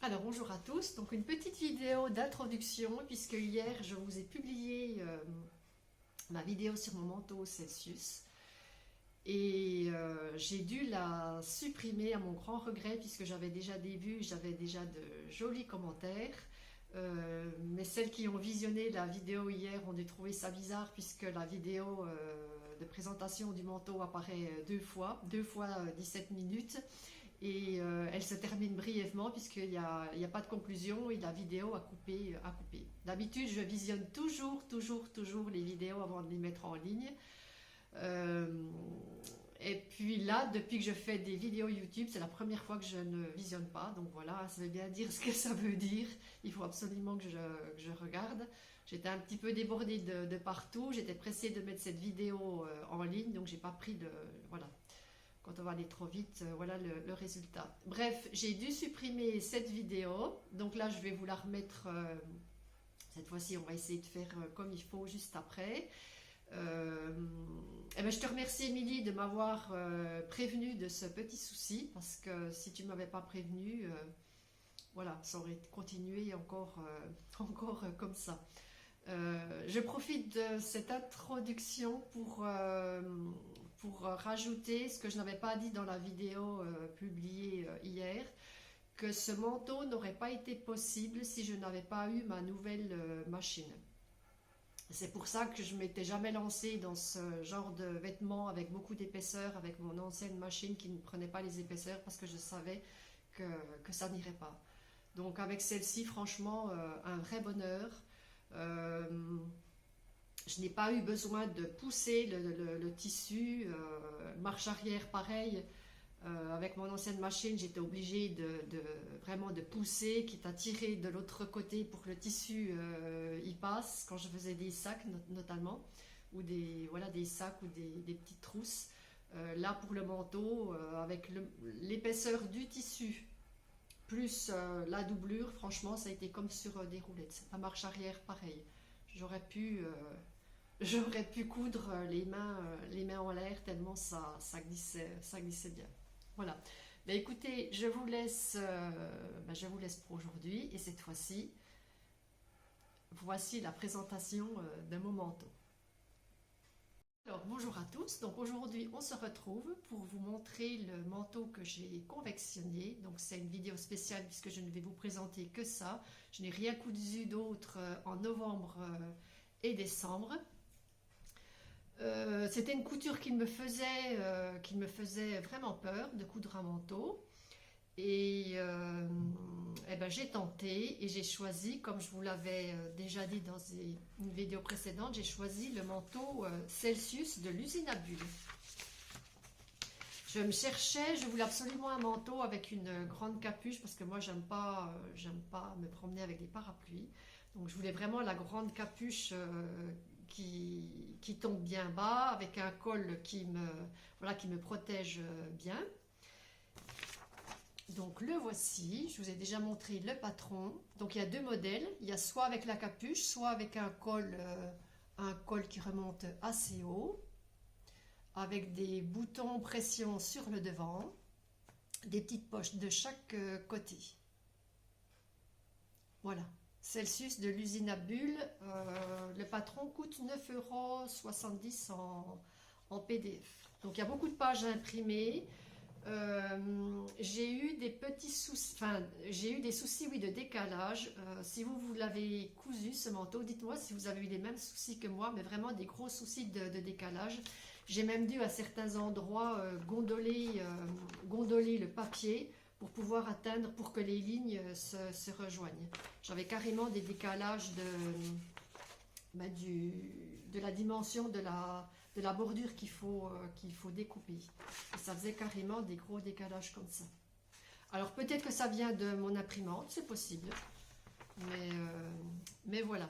Alors bonjour à tous, donc une petite vidéo d'introduction puisque hier je vous ai publié ma vidéo sur mon manteau Celsius et j'ai dû la supprimer à mon grand regret puisque j'avais déjà des vues, j'avais déjà de jolis commentaires. Mais celles qui ont visionné la vidéo hier ont dû trouver ça bizarre puisque la vidéo de présentation du manteau apparaît deux fois 17 minutes. Et elle se termine brièvement puisqu'il n'y a, pas de conclusion et la vidéo a coupé. D'habitude, je visionne toujours les vidéos avant de les mettre en ligne. Et puis là, depuis que je fais des vidéos YouTube, c'est la première fois que je ne visionne pas. Donc voilà, ça veut bien dire ce que ça veut dire. Il faut absolument que je regarde. J'étais un petit peu débordée de partout. J'étais pressée de mettre cette vidéo en ligne, donc j'ai pas pris de... Voilà. Quand on va aller trop vite, voilà le résultat. Bref, j'ai dû supprimer cette vidéo. Donc là, je vais vous la remettre. Cette fois-ci, on va essayer de faire comme il faut juste après. Et ben, je te remercie, Émilie, de m'avoir prévenu de ce petit souci. Parce que si tu ne m'avais pas prévenu, voilà, ça aurait continué encore, encore comme ça. Je profite de cette introduction pour rajouter ce que je n'avais pas dit dans la vidéo publiée hier, que ce manteau n'aurait pas été possible si je n'avais pas eu ma nouvelle machine. C'est pour ça que je ne m'étais jamais lancée dans ce genre de vêtements avec beaucoup d'épaisseur, avec mon ancienne machine qui ne prenait pas les épaisseurs parce que je savais que ça n'irait pas. Donc avec celle-ci, franchement, un vrai bonheur. Je n'ai pas eu besoin de pousser le tissu, marche arrière pareil. Avec mon ancienne machine, j'étais obligée vraiment de pousser, quitte à tirer de l'autre côté pour que le tissu y passe, quand je faisais des sacs notamment, ou des sacs ou des petites trousses. Là pour le manteau, avec l'épaisseur du tissu, plus la doublure, franchement ça a été comme sur des roulettes. La marche arrière pareil. J'aurais pu coudre les mains en l'air tellement ça glissait bien. Voilà. Mais écoutez, je vous laisse pour aujourd'hui et cette fois-ci, voici la présentation de mon manteau. Alors bonjour à tous, donc aujourd'hui on se retrouve pour vous montrer le manteau que j'ai confectionné. Donc c'est une vidéo spéciale puisque je ne vais vous présenter que ça. Je n'ai rien cousu d'autre en novembre et décembre. C'était une couture qui me faisait vraiment peur de coudre un manteau et ben, j'ai tenté et j'ai choisi, comme je vous l'avais déjà dit dans une vidéo précédente, j'ai choisi le manteau Celsius de l'usine à bulles. Je voulais absolument un manteau avec une grande capuche parce que moi j'aime pas me promener avec des parapluies, donc je voulais vraiment la grande capuche qui tombe bien bas, avec un col qui me protège bien. Donc le voici, je vous ai déjà montré le patron. Donc il y a deux modèles, il y a soit avec la capuche, soit avec un col qui remonte assez haut, avec des boutons pression sur le devant, des petites poches de chaque côté. Voilà. Celsius de l'usine à bulles, le patron coûte 9,70 € en PDF. Donc il y a beaucoup de pages à imprimer. J'ai eu des petits soucis, oui, de décalage. Si vous l'avez cousu ce manteau, dites-moi si vous avez eu les mêmes soucis que moi, mais vraiment des gros soucis de décalage. J'ai même dû à certains endroits gondoler le papier pour pouvoir atteindre, pour que les lignes se rejoignent. J'avais carrément des décalages de la dimension de la bordure qu'il faut découper. Et ça faisait carrément des gros décalages comme ça. Alors peut-être que ça vient de mon imprimante, c'est possible. Mais voilà.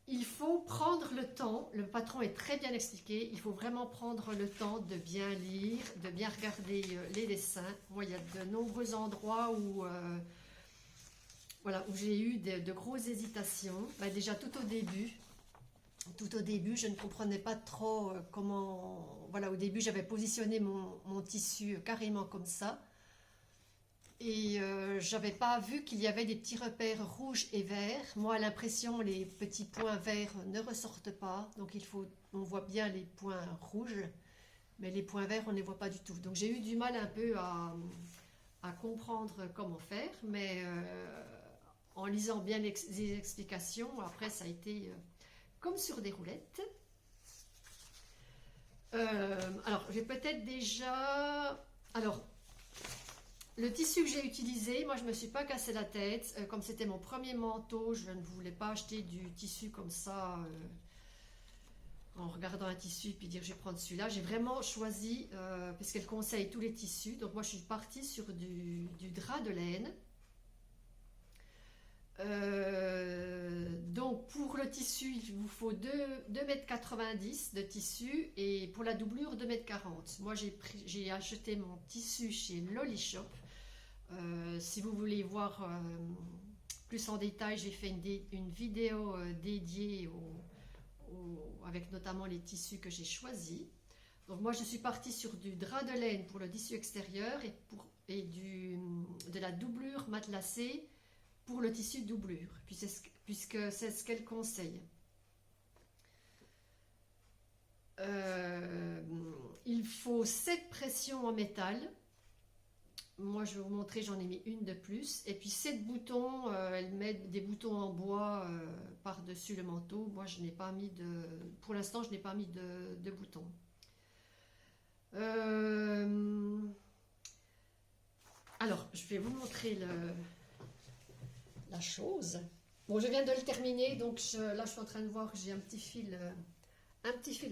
Il faut prendre le temps, le patron est très bien expliqué, il faut vraiment prendre le temps de bien lire, de bien regarder les dessins. Moi, il y a de nombreux endroits où j'ai eu de grosses hésitations. Déjà tout au début, tout au début, je ne comprenais pas trop comment... Voilà, au début, j'avais positionné mon tissu carrément comme ça. Et j'avais pas vu qu'il y avait des petits repères rouges et verts. Moi, à l'impression, les petits points verts ne ressortent pas. Donc, on voit bien les points rouges, mais les points verts, on ne les voit pas du tout. Donc, j'ai eu du mal un peu à comprendre comment faire, mais en lisant bien les explications, après, ça a été comme sur des roulettes. Alors, j'ai peut-être déjà... Alors, le tissu que j'ai utilisé, moi je ne me suis pas cassé la tête. Comme c'était mon premier manteau, je ne voulais pas acheter du tissu comme ça en regardant un tissu puis dire je vais prendre celui-là. J'ai vraiment choisi, parce qu'elle conseille tous les tissus, donc moi je suis partie sur du drap de laine. Donc pour le tissu, il vous faut 2,90 m de tissu et pour la doublure 2,40 m. Moi j'ai acheté mon tissu chez Lolly Shop. Si vous voulez voir plus en détail, j'ai fait une vidéo dédiée avec notamment les tissus que j'ai choisis. Donc moi je suis partie sur du drap de laine pour le tissu extérieur et de la doublure matelassée pour le tissu doublure, puisque c'est ce qu'elle conseille. Il faut 7 pressions en métal. Moi, je vais vous montrer, j'en ai mis une de plus. Et puis 7 boutons, elle met des boutons en bois par-dessus le manteau. Moi, je n'ai pas mis pour l'instant, je n'ai pas mis de boutons. Alors, je vais vous montrer la chose. Bon, je viens de le terminer, donc là, je suis en train de voir que j'ai un petit fil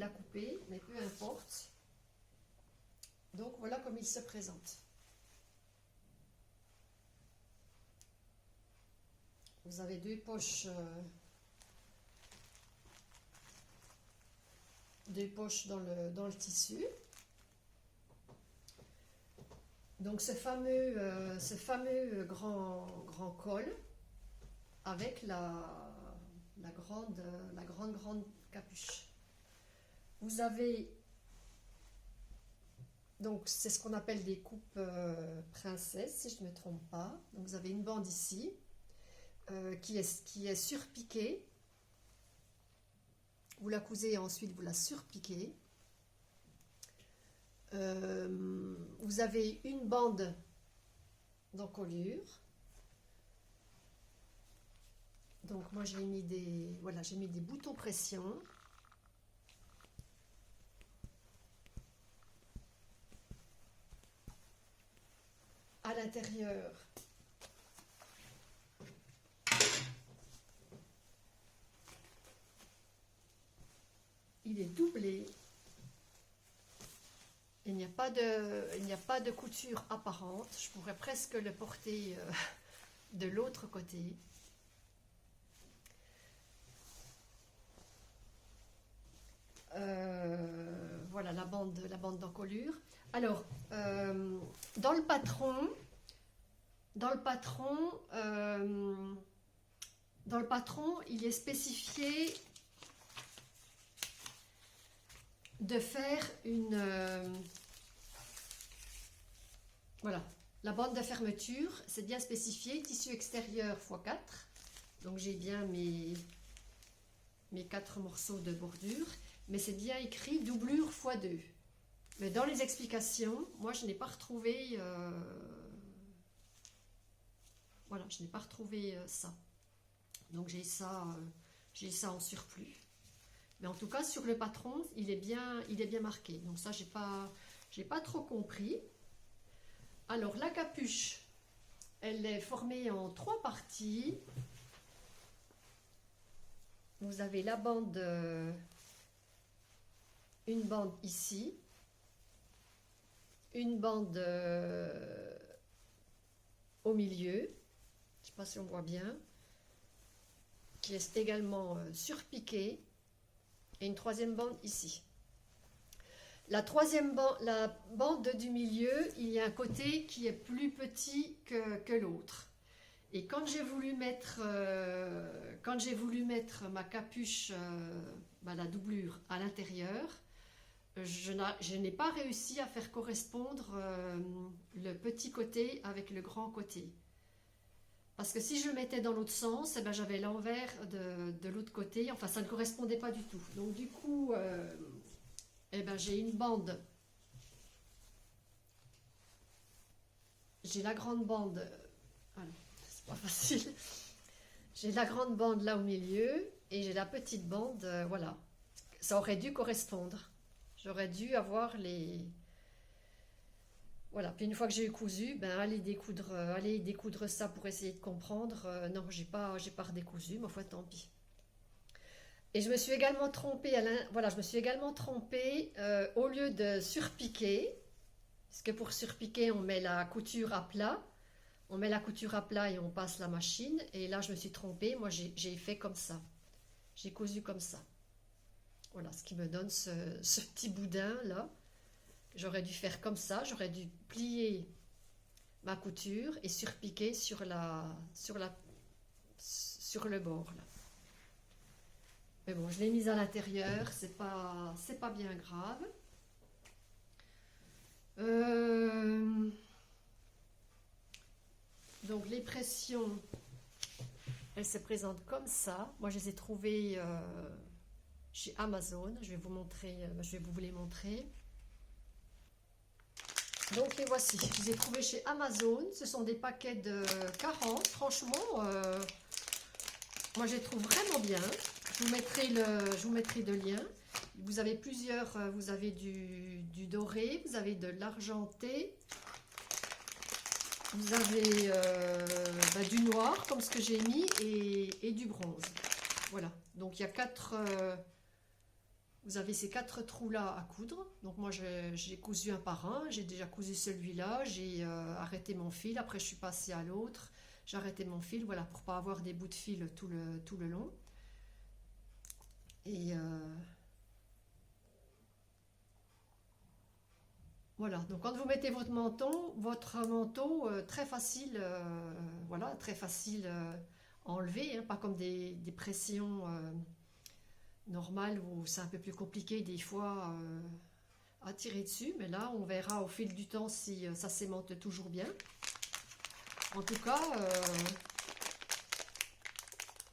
à couper, mais peu importe. Donc, voilà comme il se présente. Vous avez 2 poches, dans le tissu. Donc ce fameux grand col avec la grande capuche. Vous avez, donc c'est ce qu'on appelle des coupes princesse, si je ne me trompe pas. Donc vous avez une bande ici. Qui est surpiquée. Vous la cousez et ensuite vous la surpiquez. Vous avez une bande d'encolure. Donc moi j'ai mis des boutons pression. À l'intérieur, il est doublé. Il n'y a pas de couture apparente. Je pourrais presque le porter de l'autre côté. Voilà la bande d'encolure. Alors, dans le patron, il est spécifié de faire voilà, la bande de fermeture, c'est bien spécifié, tissu extérieur x4. Donc j'ai bien mes 4 morceaux de bordure, mais c'est bien écrit doublure x2. Mais dans les explications, moi je n'ai pas retrouvé voilà, je n'ai pas retrouvé ça. Donc j'ai ça en surplus. Mais en tout cas, sur le patron, il est bien marqué. Donc ça, j'ai pas trop compris. Alors, la capuche, elle est formée en 3 parties. Vous avez la bande, une bande ici, une bande au milieu, je ne sais pas si on voit bien, qui est également surpiquée. Et une 3e bande ici. La bande du milieu, il y a un côté qui est plus petit que l'autre. Et quand j'ai voulu mettre ma capuche la doublure à l'intérieur, je n'ai pas réussi à faire correspondre le petit côté avec le grand côté. Parce que si je le mettais dans l'autre sens, eh ben, j'avais l'envers de l'autre côté, enfin ça ne correspondait pas du tout. Donc du coup, eh ben, j'ai une bande, j'ai la grande bande, c'est pas facile, j'ai la grande bande là au milieu et j'ai la petite bande, voilà. Ça aurait dû correspondre. J'aurais dû avoir les... Voilà, puis une fois que j'ai eu cousu, ben aller découdre ça pour essayer de comprendre. Non, j'ai pas redécousu, mais enfin tant pis. Et je me suis également trompée, voilà, je me suis également trompée au lieu de surpiquer, parce que pour surpiquer, on met la couture à plat. On met la couture à plat et on passe la machine. Et là, je me suis trompée. Moi, j'ai fait comme ça. J'ai cousu comme ça. Voilà, ce qui me donne ce petit boudin là. J'aurais dû faire comme ça. J'aurais dû plier ma couture et surpiquer sur le bord là. Mais bon, je l'ai mise à l'intérieur. C'est pas bien grave. Donc les pressions, elles se présentent comme ça. Moi, je les ai trouvées chez Amazon. Je vais vous montrer, je vais vous les montrer. Donc les voici. Je les ai trouvées chez Amazon. Ce sont des paquets de 40. Franchement, moi, je les trouve vraiment bien. Je vous mettrai de liens. Vous avez plusieurs. Vous avez du doré, vous avez de l'argenté. Vous avez du noir, comme ce que j'ai mis, et du bronze. Voilà. Donc, il y a vous avez ces 4 trous-là à coudre. Donc, moi, j'ai cousu un par un. J'ai déjà cousu celui-là. J'ai arrêté mon fil. Après, je suis passée à l'autre. J'ai arrêté mon fil, voilà, pour ne pas avoir des bouts de fil tout le long. Et... voilà, donc quand vous mettez votre manteau, très facile, voilà, très facile à enlever, hein, pas comme des pressions normales où c'est un peu plus compliqué des fois à tirer dessus, mais là on verra au fil du temps si ça s'aimante toujours bien. En tout cas,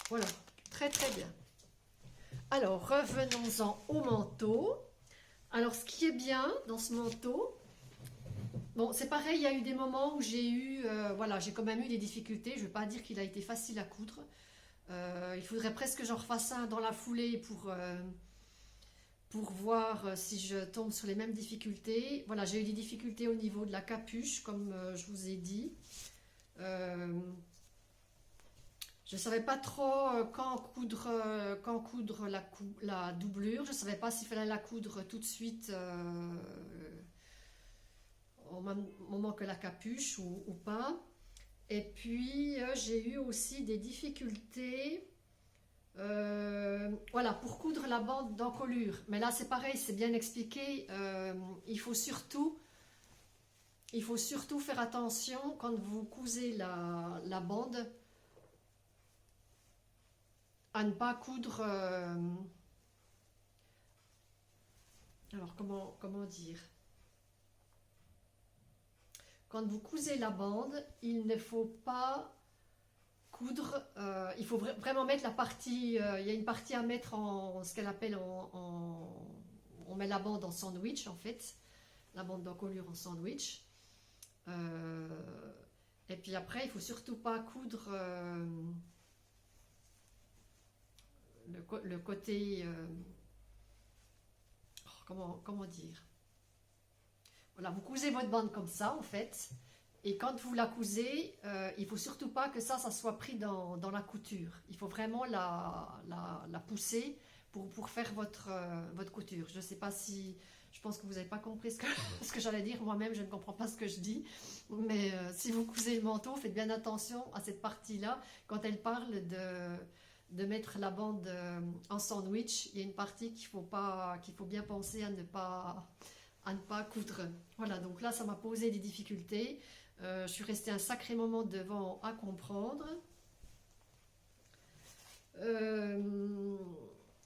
voilà, très très bien. Alors revenons-en au manteau. Alors, ce qui est bien dans ce manteau, bon, c'est pareil, il y a eu des moments où voilà, j'ai quand même eu des difficultés. Je ne vais pas dire qu'il a été facile à coudre. Il faudrait presque que j'en refasse un dans la foulée pour voir si je tombe sur les mêmes difficultés. Voilà, j'ai eu des difficultés au niveau de la capuche, comme je vous ai dit. Je ne savais pas trop quand coudre la doublure. Je ne savais pas s'il fallait la coudre tout de suite au même moment que la capuche ou pas. Et puis j'ai eu aussi des difficultés voilà, pour coudre la bande d'encolure. Mais là c'est pareil, c'est bien expliqué. Il faut surtout faire attention quand vous cousez la bande à ne pas coudre... alors, comment dire? Quand vous cousez la bande, il ne faut pas coudre... il faut vraiment mettre la partie... il y a une partie à mettre en... ce qu'elle appelle on met la bande en sandwich, en fait. La bande d'encolure en sandwich. Et puis après, il ne faut surtout pas coudre... le côté, comment dire, voilà, vous cousez votre bande comme ça en fait, et quand vous la cousez, il faut surtout pas que ça soit pris dans la couture. Il faut vraiment la pousser pour faire votre couture. Je sais pas si, je pense que vous n'avez pas compris ce que j'allais dire. Moi-même, je ne comprends pas ce que je dis, mais si vous cousez le manteau, faites bien attention à cette partie-là quand elle parle de mettre la bande en sandwich. Il y a une partie qu'il faut bien penser à ne pas coudre. Voilà, donc là ça m'a posé des difficultés. Je suis restée un sacré moment devant à comprendre.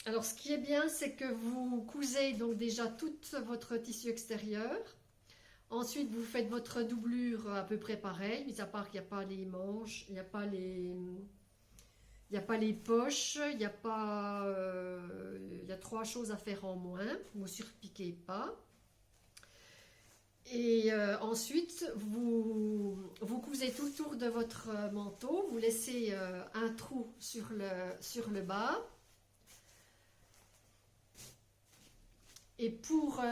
Alors ce qui est bien, c'est que vous cousez donc déjà tout votre tissu extérieur. Ensuite, vous faites votre doublure à peu près pareil, mis à part qu'il n'y a pas les manches, il n'y a pas les... Il n'y a pas les poches, il y a 3 choses à faire en moins, ne vous surpiquez pas. Et ensuite, vous cousez tout autour de votre manteau, vous laissez un trou sur le bas. Et pour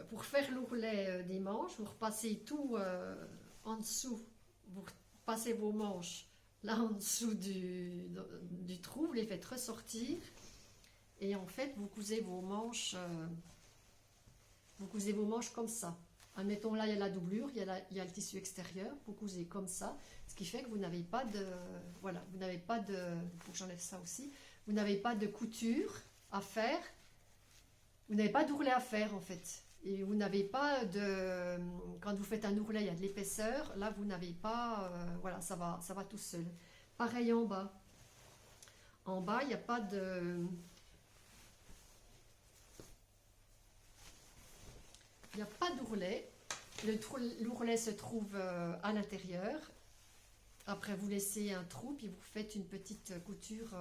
pour faire l'ourlet des manches, vous repassez tout en dessous, vous repassez vos manches là en dessous du trou, vous les faites ressortir et en fait vous cousez vos manches comme ça. Admettons là il y a la doublure, il y a le tissu extérieur, vous cousez comme ça, ce qui fait que vous n'avez pas de, voilà, vous n'avez pas de, faut que j'enlève ça aussi, vous n'avez pas de couture à faire, vous n'avez pas d'ourlet à faire en fait. Et vous n'avez pas de... Quand vous faites un ourlet, il y a de l'épaisseur. Là, vous n'avez pas... voilà, ça va tout seul. Pareil en bas. En bas, il n'y a pas de... Il n'y a pas d'ourlet. L'ourlet se trouve à l'intérieur. Après, vous laissez un trou, puis vous faites une petite couture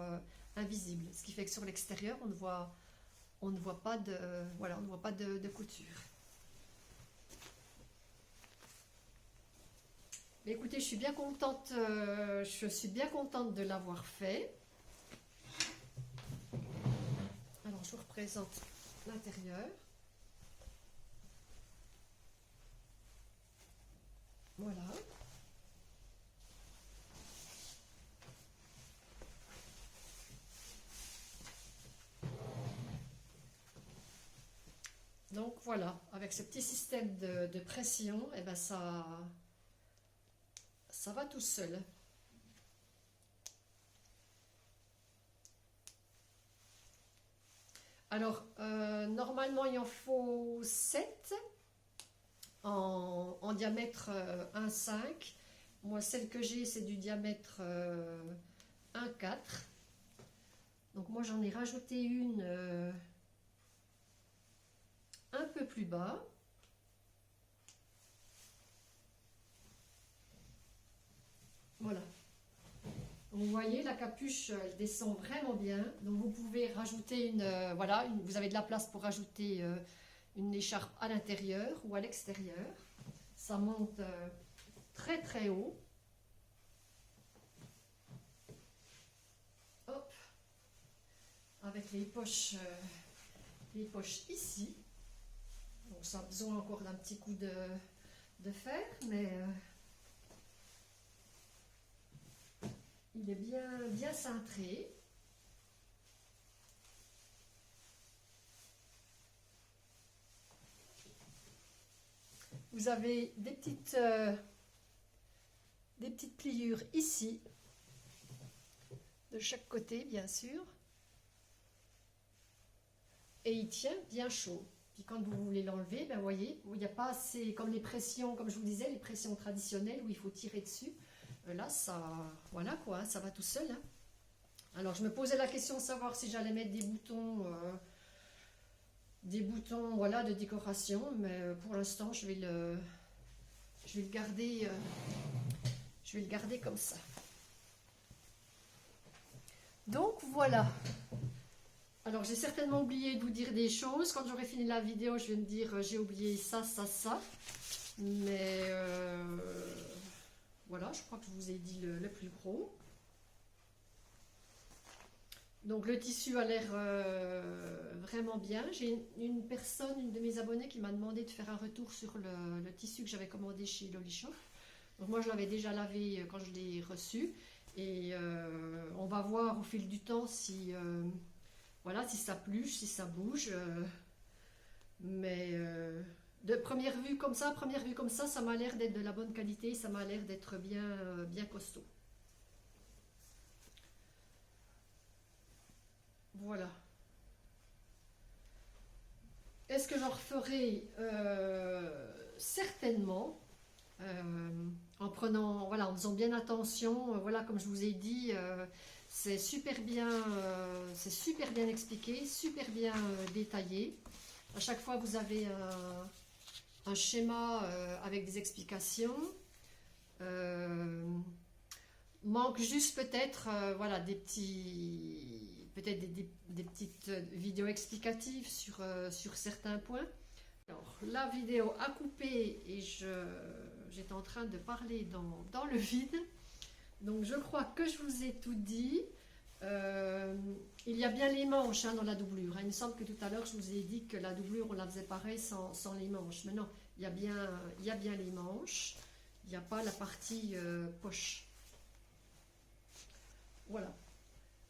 invisible. Ce qui fait que sur l'extérieur, on ne voit pas de, voilà, on ne voit pas de couture. Mais écoutez, je suis bien contente de l'avoir fait. Alors, je vous représente l'intérieur. Voilà. Donc voilà, avec ce petit système de pression, eh ben ça va tout seul. Alors, normalement, il en faut 7 en diamètre 1,5. Moi, celle que j'ai, c'est du diamètre 1,4. Donc moi, j'en ai rajouté une un peu plus bas. Voilà. Vous voyez, la capuche, elle descend vraiment bien. Donc vous pouvez rajouter voilà, vous avez de la place pour rajouter une écharpe à l'intérieur ou à l'extérieur. Ça monte très très haut. Hop. Avec les poches ici. Donc ça a besoin encore d'un petit coup de fer, mais il est bien cintré. Vous avez des petites pliures ici, de chaque côté bien sûr. Et il tient bien chaud. Puis quand vous voulez l'enlever, ben vous voyez, il n'y a pas assez, comme les pressions, comme je vous disais, les pressions traditionnelles où il faut tirer dessus. Là, ça, voilà quoi, hein, ça va tout seul. Hein. Alors, je me posais la question de savoir si j'allais mettre des boutons, voilà, de décoration, mais pour l'instant, je vais le garder, comme ça. Donc voilà. Alors, j'ai certainement oublié de vous dire des choses. Quand j'aurai fini la vidéo, je vais me dire j'ai oublié ça, ça, ça. Mais voilà, je crois que je vous ai dit le plus gros. Donc, le tissu a l'air vraiment bien. J'ai une de mes abonnés qui m'a demandé de faire un retour sur le tissu que j'avais commandé chez Loli Shop. Donc, moi, je l'avais déjà lavé quand je l'ai reçu. Et on va voir au fil du temps si... voilà, si ça pluche, si ça bouge. Mais de première vue comme ça, ça m'a l'air d'être de la bonne qualité, ça m'a l'air d'être bien costaud. Voilà. Est-ce que j'en referai certainement en prenant, voilà, en faisant bien attention, voilà, comme je vous ai dit, c'est super bien expliqué, super bien détaillé. À chaque fois, vous avez un schéma avec des explications. Manque juste peut-être voilà, des petites vidéos explicatives sur certains points. Alors, la vidéo a coupé et j'étais en train de parler dans le vide. Donc je crois que je vous ai tout dit. Il y a bien les manches dans la doublure. Il me semble que tout à l'heure je vous ai dit que la doublure on la faisait pareil sans les manches. Mais non, il y a bien les manches. Il n'y a pas la partie poche. Voilà.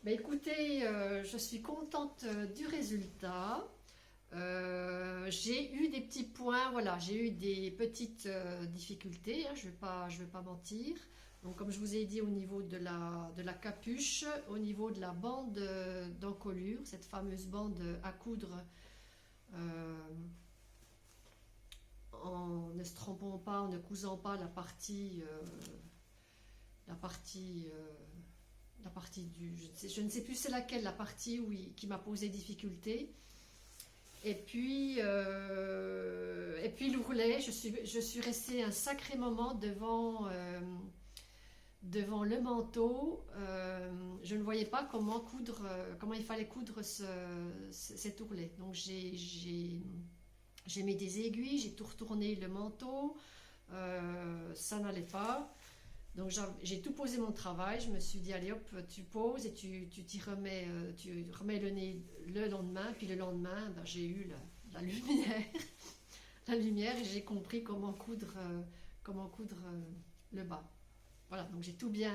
Mais écoutez, je suis contente du résultat. J'ai eu des petits points, voilà, j'ai eu des petites difficultés, je vais pas mentir. Donc comme je vous ai dit au niveau de la capuche, au niveau de la bande d'encolure, cette fameuse bande à coudre, en ne se trompant pas, en ne cousant pas la partie du, je ne sais plus c'est laquelle, la partie qui m'a posé difficulté. Et puis l'ourlet, je suis restée un sacré moment devant le manteau. Je ne voyais pas comment il fallait coudre cet ourlet. Donc j'ai mis des aiguilles, j'ai tout retourné le manteau, ça n'allait pas. Donc j'ai tout posé mon travail, je me suis dit allez hop, tu poses et tu remets le nez le lendemain, puis le lendemain ben, j'ai eu la lumière, la lumière et j'ai compris comment coudre le bas. Voilà, donc j'ai tout bien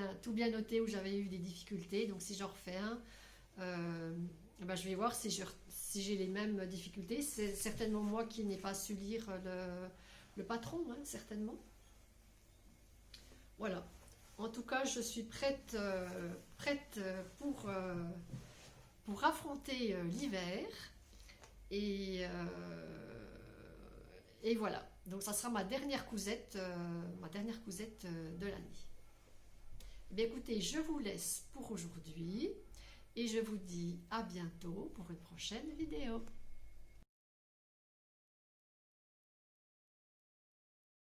noté où j'avais eu des difficultés, donc si j'en refais un, ben, je vais voir si j'ai les mêmes difficultés. C'est certainement moi qui n'ai pas su lire le patron, certainement. Voilà. En tout cas, je suis prête pour affronter l'hiver. Et voilà. Donc, ça sera ma dernière cousette de l'année. Eh bien, écoutez, je vous laisse pour aujourd'hui. Et je vous dis à bientôt pour une prochaine vidéo.